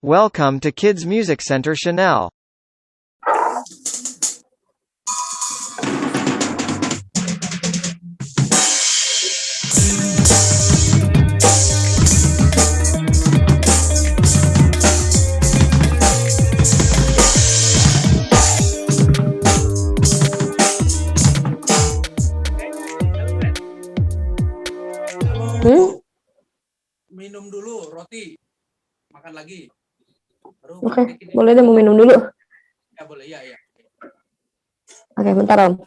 Welcome to Kids Music Center Chanel. Minum dulu roti, makan lagi. Oke, boleh deh mau minum dulu. Ya boleh, ya. Oke, bentar Om.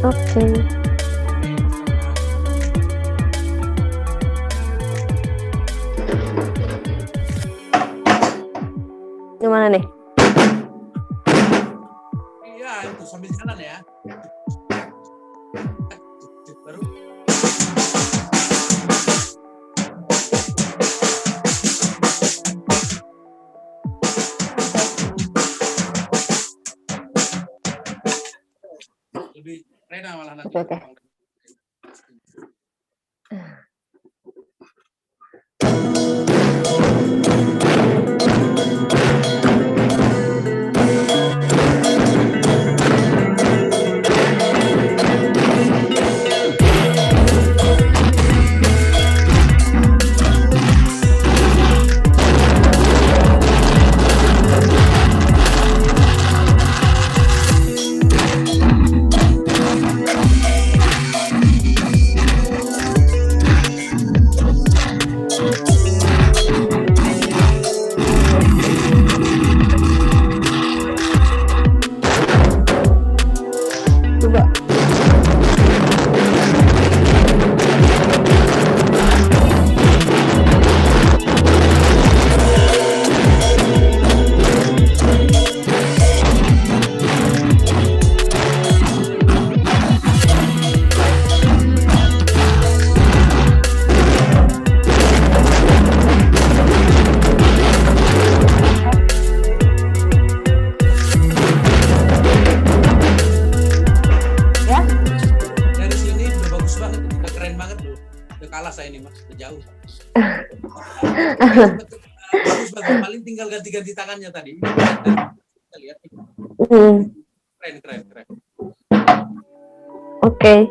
Oke. Gimana nih? Iya, itu sambil jalan ya. Baru. Lebih Rena malah nanti. Oke. Bagus, paling tinggal ganti-ganti tangannya tadi. Kita lihat. Keren. Oke.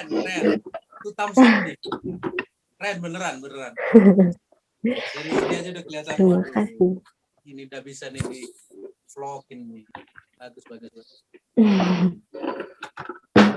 keren. Itu thumbs up nih. Keren beneran. Dari sini aja udah kelihatan. Terima kasih. Ini udah bisa nih di vlogin nih. Bagus.